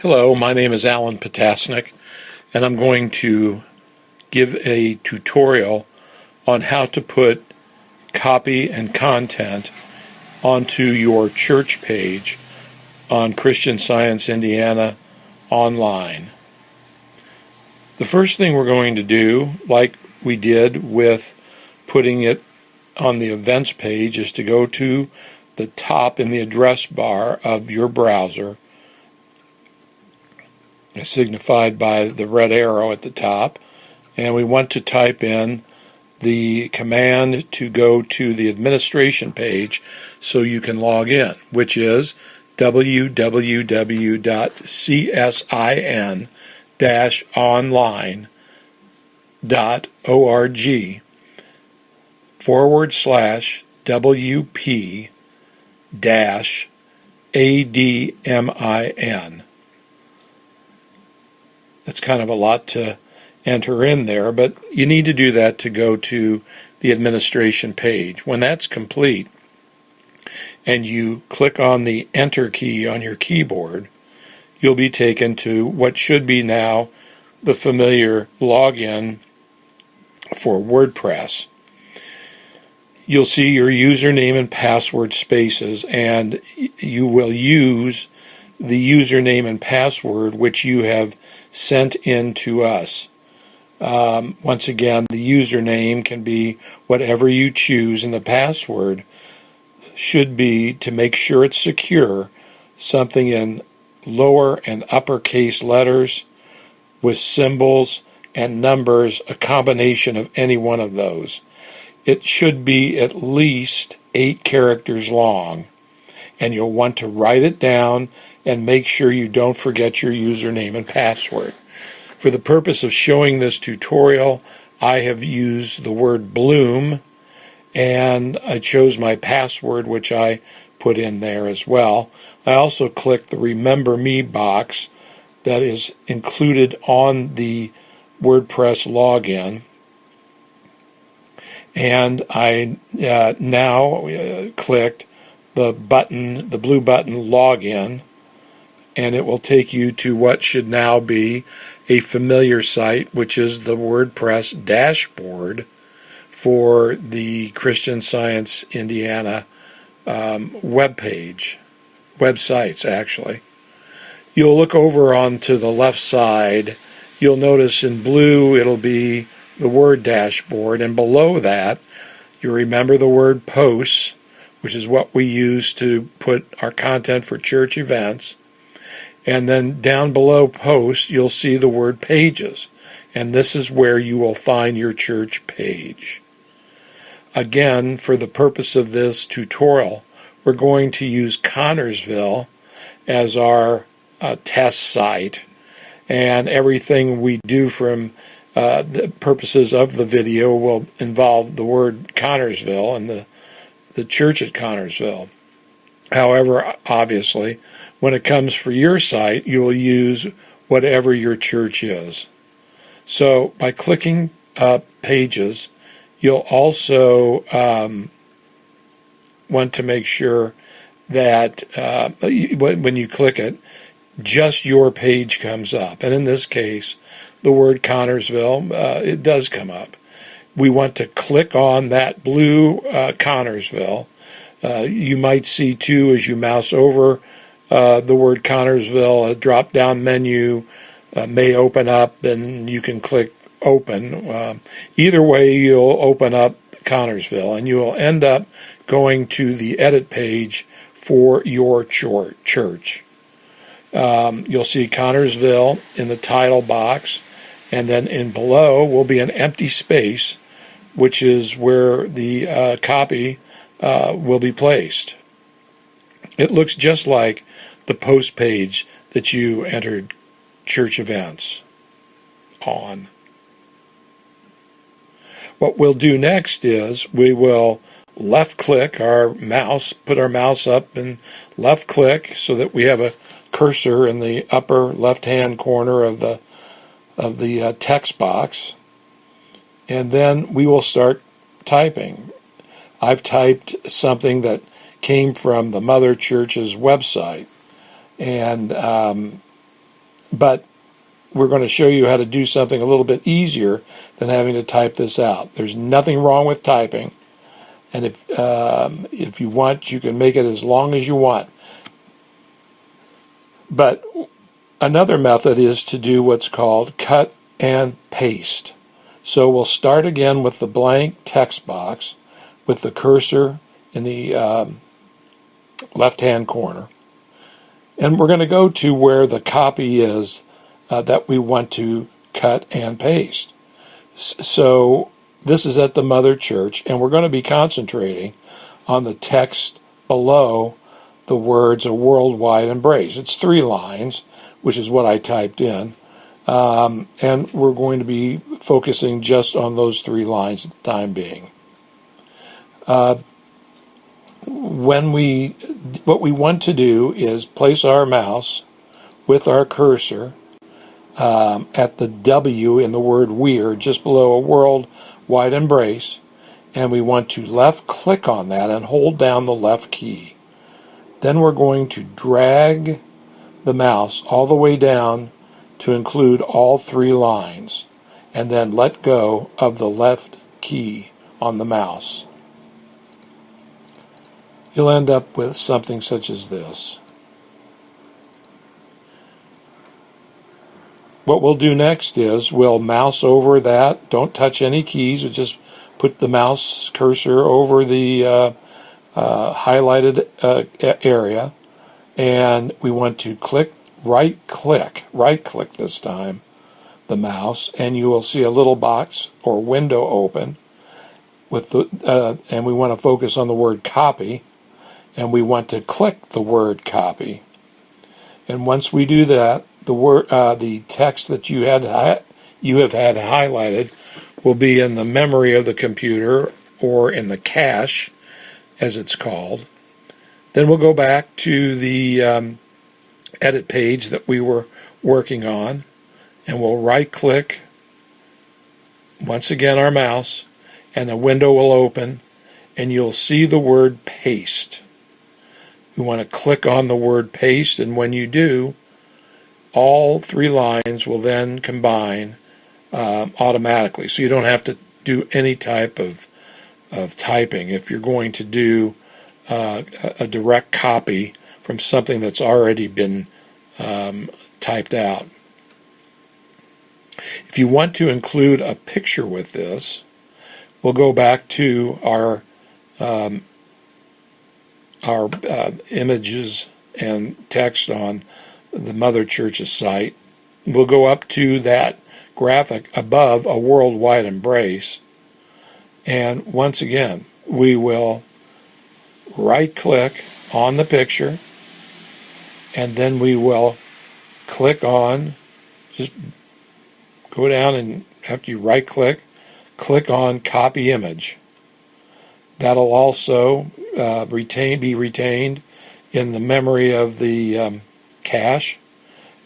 Hello, my name is Alan Potasnik, and I'm going to give a tutorial on how to put copy and content onto your church page on Christian Science Indiana online. The first thing we're going to do, like we did with putting it on the events page, is to go to the top in the address bar of your browser, signified by the red arrow at the top, and we want to type in the command to go to the administration page so you can log in, which is www.sin.org/WP-ADMIN. That's kind of a lot to enter in there, but you need to do that to go to the administration page. When that's complete and you click on the Enter key on your keyboard, you'll be taken to what should be now the familiar login for WordPress. You'll see your username and password spaces, and you will use the username and password which you have sent in to us. Once again, the username can be whatever you choose, and the password should be, to make sure it's secure, something in lower and uppercase letters with symbols and numbers, a combination of any one of those. It should be at least 8 characters long, and you'll want to write it down and make sure you don't forget your username and password. For the purpose of showing this tutorial, I have used the word Bloom, and I chose my password, which I put in there as well. I also clicked the Remember Me box that is included on the WordPress login, and I now clicked the blue button Login, and it will take you to what should now be a familiar site, which is the WordPress dashboard for the Christian Science Indiana websites, actually. You'll look over onto the left side. You'll notice in blue it'll be the word dashboard, and below that you remember the word posts, which is what we use to put our content for church events. And then down below posts, you'll see the word pages. And this is where you will find your church page. Again, for the purpose of this tutorial, we're going to use Connersville as our test site. And everything we do from the purposes of the video will involve the word Connersville and the church at Connersville. However, obviously, when it comes for your site, you will use whatever your church is. So by clicking pages, you'll also want to make sure that when you click it, just your page comes up. And in this case, the word Connersville, it does come up. We want to click on that blue Connersville. You might see, too, as you mouse over the word Connersville, a drop-down menu may open up, and you can click Open. Either way, you'll open up Connersville, and you will end up going to the edit page for your church. You'll see Connersville in the title box, and then in below will be an empty space, which is where the copy will be placed. It looks just like the post page that you entered church events on. What we'll do next is we will left click our mouse, put our mouse up and left click so that we have a cursor in the upper left hand corner of the text box, and then we will start typing. I've typed something that came from the Mother Church's website, and but we're going to show you how to do something a little bit easier than having to type this out. There's nothing wrong with typing, and if you want, you can make it as long as you want. But another method is to do what's called cut and paste. So we'll start again with the blank text box with the cursor in the left-hand corner. And we're going to go to where the copy is that we want to cut and paste. So this is at the Mother Church, and we're going to be concentrating on the text below the words "a worldwide embrace." It's 3 lines, which is what I typed in. And we're going to be focusing just on those 3 lines at the time being. What we want to do is place our mouse with our cursor at the W in the word "we're," just below "a worldwide embrace," and we want to left click on that and hold down the left key. Then we're going to drag the mouse all the way down to include all 3 lines, and then let go of the left key on the mouse. You'll end up with something such as this. What we'll do next is we'll mouse over that. Don't touch any keys. We'll just put the mouse cursor over the highlighted area, and we want to right click this time, the mouse, and you will see a little box or window open with and we want to focus on the word "copy," and we want to click the word "copy." And once we do that, the text that you have had highlighted will be in the memory of the computer, or in the cache, as it's called. Then we'll go back to the edit page that we were working on, and we'll right-click once again our mouse, and a window will open, and you'll see the word "paste." We want to click on the word "paste," and when you do, all 3 lines will then combine automatically, so you don't have to do any type of typing if you're going to do a direct copy from something that's already been typed out. If you want to include a picture with this, we'll go back to our images and text on the Mother Church's site. We'll go up to that graphic above "a worldwide embrace," and once again we will right-click on the picture, and then we will click on, just go down, and after you right-click, click on "copy image." That'll also be retained in the memory of the cache,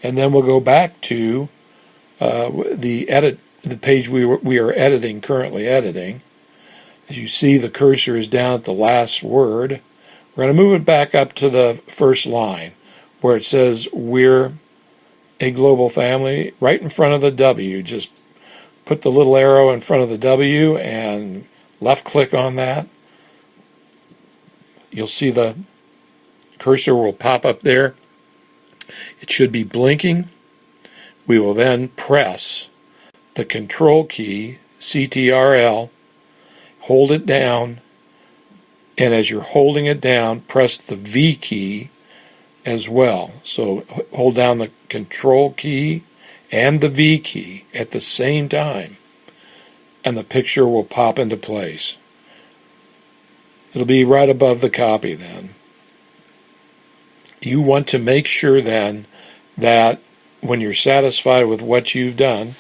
and then we'll go back to the page we are currently editing. As you see, the cursor is down at the last word. We're going to move it back up to the first line where it says "we're a global family," right in front of the W. Just put the little arrow in front of the W and left click on that. You'll see the cursor will pop up there. It should be blinking. We will then press the Control key, CTRL, hold it down, and as you're holding it down, press the V key as well. So hold down the Control key and the V key at the same time, and the picture will pop into place. It'll be right above the copy then. You want to make sure then that when you're satisfied with what you've done,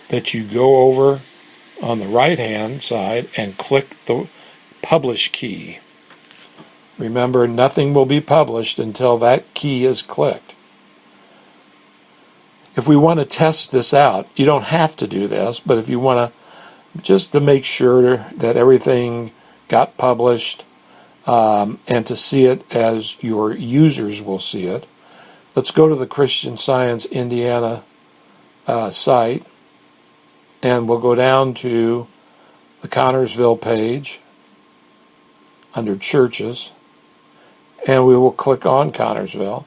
that you go over on the right-hand side and click the Publish key. Remember, nothing will be published until that key is clicked. If we want to test this out, you don't have to do this, but if you want to, just to make sure that everything got published, and to see it as your users will see it, Let's go to the Christian Science Indiana site, and we'll go down to the Connersville page under churches, and we will click on Connersville,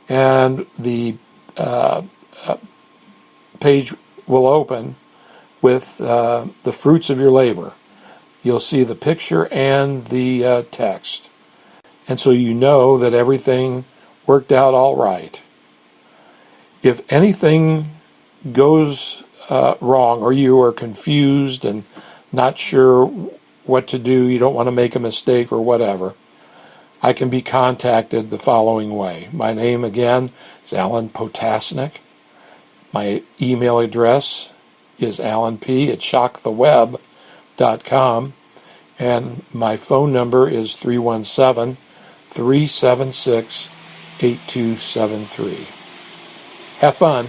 and the page will open with the fruits of your labor. You'll see the picture and the text, and so you know that everything worked out all right. If anything goes wrong, or you are confused and not sure what to do, you don't want to make a mistake or whatever, I can be contacted the following way. My name again is Alan Potasnik. My email address is alanp@shocktheweb.com, and my phone number is 317-376-8273. Have fun.